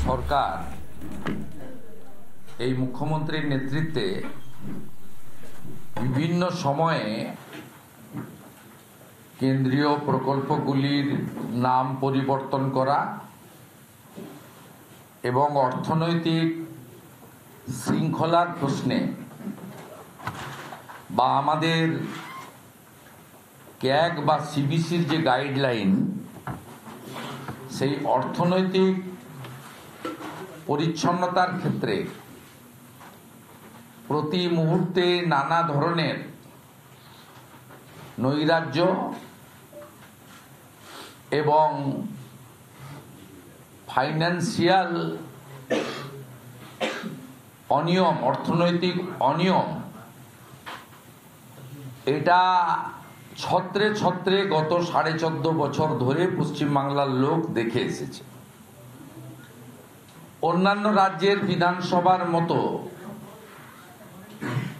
সরকার এই মুখ্যমন্ত্রীর নেতৃত্বে বিভিন্ন সময়ে কেন্দ্রীয় প্রকল্পগুলির নাম পরিবর্তন করা এবং অর্থনৈতিক শৃঙ্খলার প্রশ্নে বা আমাদের ক্যাগ বা সিবিসির যে গাইডলাইন, সেই অর্থনৈতিক পরিচ্ছন্নতার ক্ষেত্রে প্রতি মুহূর্তে নানা ধরনের নৈরাজ্য এবং ফাইন্যান্সিয়াল অনিয়ম, অর্থনৈতিক অনিয়ম, এটা ছত্রে ছত্রে গত 14.5 বছর ধরে পশ্চিমবাংলার লোক দেখে এসেছে। অন্যান্য রাজ্যের বিধানসভার মতো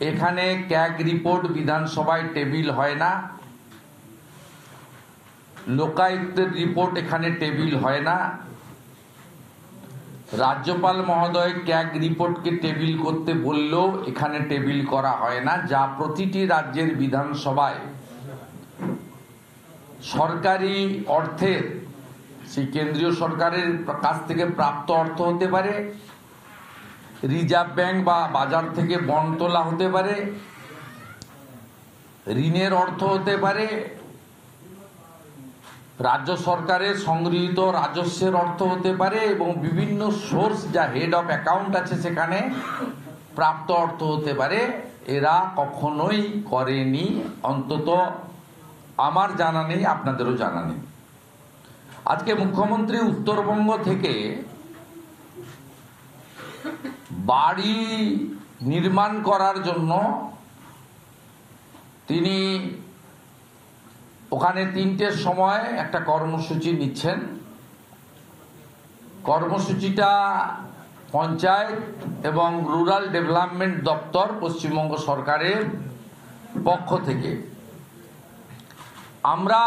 এখানে ক্যাগ রিপোর্ট বিধানসভায় টেবিল হয় না, লোকায়ুক্তের রিপোর্ট এখানে টেবিল হয় না, রাজ্যপাল মহোদয় ক্যাগ রিপোর্টকে টেবিল করতে বললেও এখানে টেবিল করা হয় না, যা প্রতিটি রাজ্যের বিধানসভায় সরকারি অর্থের, সেই কেন্দ্রীয় সরকারের কাছ থেকে প্রাপ্ত অর্থ হতে পারে, রিজার্ভ ব্যাংক বা বাজার থেকে বন্ড তোলা হতে পারে, ঋণের অর্থ হতে পারে, রাজ্য সরকারের সংগৃহীত রাজস্বের অর্থ হতে পারে এবং বিভিন্ন সোর্স যা হেড অফ অ্যাকাউন্ট আছে সেখানে প্রাপ্ত অর্থ হতে পারে। এরা কখনোই করেনি, অন্তত আমার জানা নেই, আপনাদেরও জানা নেই। আজকে মুখ্যমন্ত্রী উত্তরবঙ্গ থেকে বাড়ি নির্মাণ করার জন্য তিনি ওখানে 3টের সময় একটা কর্মসূচি নিচ্ছেন। কর্মসূচিটা পঞ্চায়েত এবং রুরাল ডেভেলপমেন্ট দপ্তর পশ্চিমবঙ্গ সরকারের পক্ষ থেকে। আমরা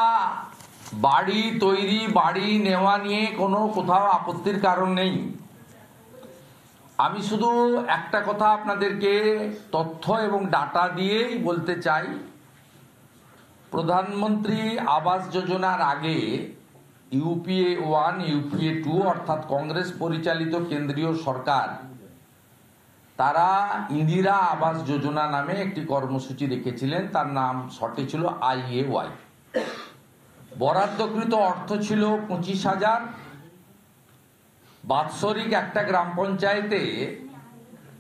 বাড়ি তৈরি, বাড়ি নেওয়া নিয়ে কোনো কোথাও আপত্তির কারণ নেই। আমি শুধু একটা কথা আপনাদেরকে তথ্য এবং ডাটা দিয়েই বলতে চাই। প্রধানমন্ত্রী আবাস যোজনার আগে ইউপিএ 1, ইউপিএ 2 অর্থাৎ কংগ্রেস পরিচালিত কেন্দ্রীয় সরকার, তারা ইন্দিরা আবাস যোজনা নামে একটি কর্মসূচি রেখেছিলেন। তার নাম শর্টে ছিল IAY। বরাদ্দকৃত অর্থ ছিল 25,000। বাৎসরিক একটা গ্রাম পঞ্চায়েতে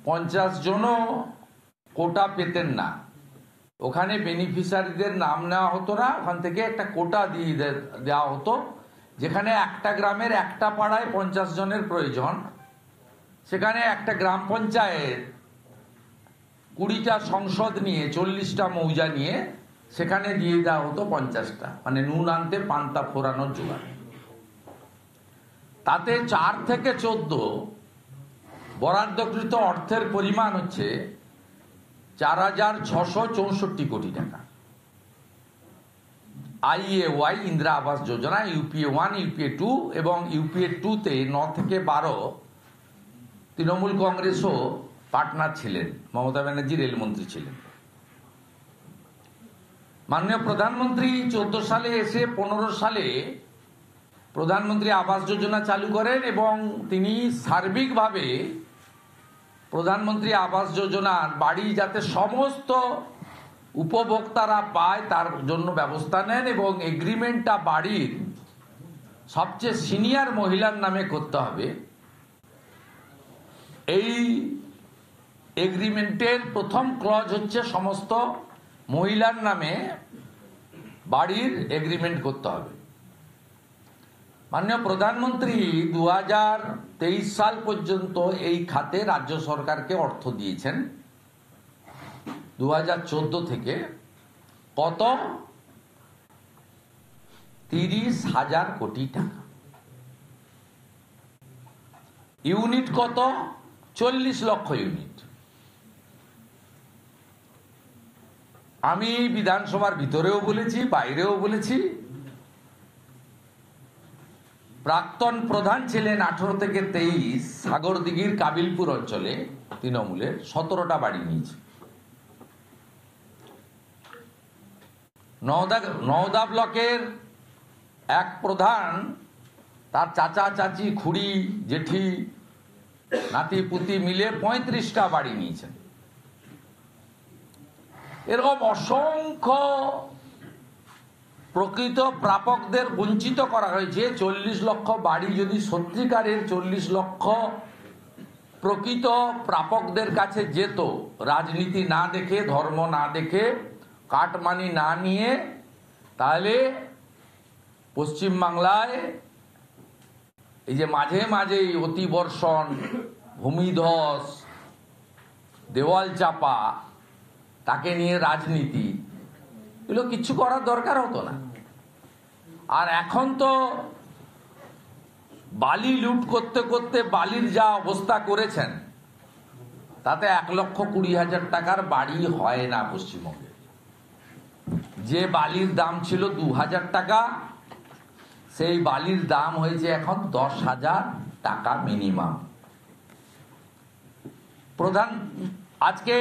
50 জনও কোটা পেতেন না। ওখানে বেনিফিশিয়ারিদের নাম নেওয়া হতো না, ওখান থেকে একটা কোটা দিয়ে দেওয়া হতো। যেখানে একটা গ্রামের একটা পাড়ায় 50 জনের প্রয়োজন, সেখানে একটা গ্রাম পঞ্চায়েত 20টা সংসদ নিয়ে, 40টা মৌজা নিয়ে সেখানে দিয়ে দেওয়া হতো 50টা, মানে নুন আনতে পান্তা ফোরানোর জোগাড়। তাতে 4 থেকে 14 বরাদ্দকৃত অর্থের পরিমাণ হচ্ছে 4,664 কোটি টাকা। IAY Indira Awas Yojana, UPA 1, UPA 2 এবং ইউপিএ 2-তে 9 থেকে 12 তৃণমূল কংগ্রেসও পার্টনার ছিলেন। মমতা ব্যানার্জি রেলমন্ত্রী ছিলেন। মাননীয় প্রধানমন্ত্রী 14 সালে এসে 15 সালে প্রধানমন্ত্রী আবাস যোজনা চালু করেন এবং তিনি সার্বিকভাবে প্রধানমন্ত্রী আবাস যোজনার বাড়ি যাতে সমস্ত উপভোক্তারা পায় তার জন্য ব্যবস্থা নেন এবং এগ্রিমেন্টটা বাড়ির সবচেয়ে সিনিয়র মহিলার নামে করতে হবে। এই এগ্রিমেন্টের প্রথম ক্লজ হচ্ছে সমস্ত মহিলার নামে বাড়ির এগ্রিমেন্ট করতে হবে। মাননীয় প্রধানমন্ত্রী 2023 সাল পর্যন্ত এই খাতে রাজ্য সরকারকে অর্থ দিয়েছেন। 2014 থেকে কত? 30,000 কোটি টাকা। ইউনিট কত? 40 লক্ষ ইউনিট। আমি বিধানসভার ভিতরেও বলেছি, বাইরেও বলেছি, প্রাক্তন প্রধান ছিলেন 18 থেকে 23, সাগরদিঘির কাবিলপুর অঞ্চলে তৃণমূলের 17টা বাড়ি নিয়েছে। নওদা ব্লকের এক প্রধান তার চাচা চাচি খুড়ি জেঠি নাতি পুতি মিলে 35টা বাড়ি নিয়েছেন। এরকম অসংখ্য প্রকৃত প্রাপকদের বঞ্চিত করা হয়েছে। 40 লক্ষ বাড়ি যদি সত্যিকারের 40 লক্ষ প্রকৃত প্রাপকদের কাছে যেত, রাজনীতি না দেখে, ধর্ম না দেখে, কাটমানি না নিয়ে, তাহলে পশ্চিমবাংলায় এই যে মাঝে মাঝে অতিবর্ষণ, ভূমিধস, দেওয়াল চাপা, তাকে নিয়ে রাজনীতি, এগুলো কিছু করার দরকার হতো না। আর এখন তো বালি লুট করতে করতে বালির যা অবস্থা করেছেন, তাতে 1,20,000 টাকার বাড়ি হয় না পশ্চিমবঙ্গে। যে বালির দাম ছিল 2,000 টাকা, সেই বালির দাম হয়েছে এখন 10,000 টাকা মিনিমাম। প্রধান আজকে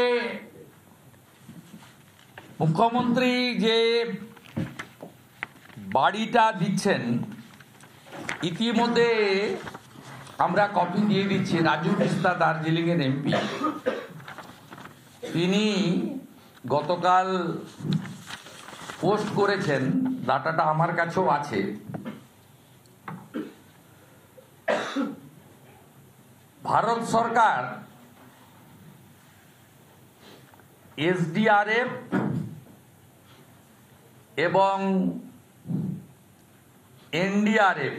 মুখ্যমন্ত্রী যে বাড়িটা দিচ্ছেন, ইতিমধ্যে আমরা কপি দিয়ে দিচ্ছি। রাজু বিস্তা, দার্জিলিং এর এমপি, তিনি গতকাল পোস্ট করেছেন, ডাটাটা আমার কাছেও আছে। ভারত সরকার এসডিআরএফ এবং NDRF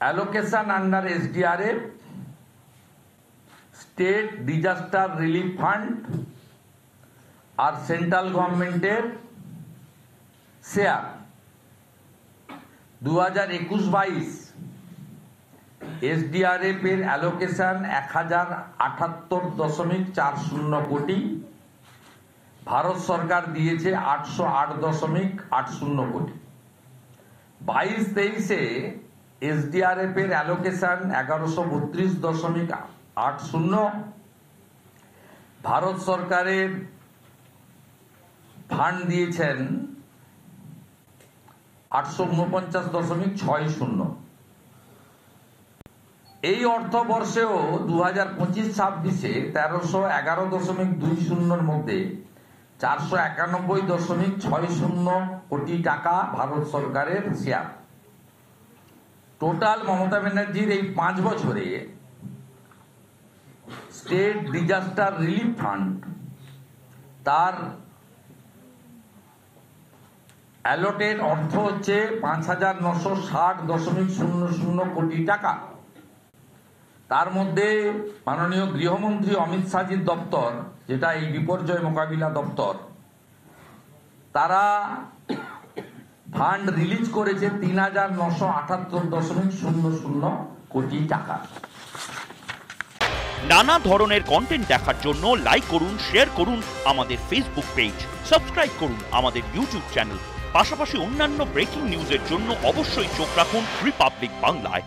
allocation under SDRF, state disaster relief fund আর সেন্ট্রাল গভর্নমেন্টের শেয়ার 2021-22 এসডিআরএফ এর অ্যালোকেশন 1078.40 কোটি, ভারত সরকার দিয়েছে 808.80 কোটি। 22-23-এ এসডিআরএফ এর অ্যালোকেশন 1132.80, ভারত সরকারের ফান্ড দিয়েছেন 849.60। এই অর্থবর্ষেও 2025-26-এ 1311.20 মধ্যে 491.60 কোটি টাকা ভারত সরকারের শেয়ার। টোটাল মমতা ব্যানার্জির এই 5 বছরে স্টেট ডিজাস্টার রিলিফ ফান্ড তার অ্যালোটেড অর্থ হচ্ছে 5,960.00 কোটি টাকা। তার মধ্যে মাননীয় গৃহমন্ত্রী অমিত শাহজির দপ্তর, যেটা এই বিপর্যয় মোকাবিলা দপ্তর, তারা ফান্ড রিলিজ করেছে 3,978.00 কোটি টাকা। নানা ধরনের কন্টেন্ট দেখার জন্য লাইক করুন, শেয়ার করুন আমাদের ফেসবুক পেজ, সাবস্ক্রাইব করুন আমাদের ইউটিউব চ্যানেল। পাশাপাশি অন্যান্য ব্রেকিং নিউজের জন্য অবশ্যই চোখ রাখুন রিপাবলিক বাংলায়।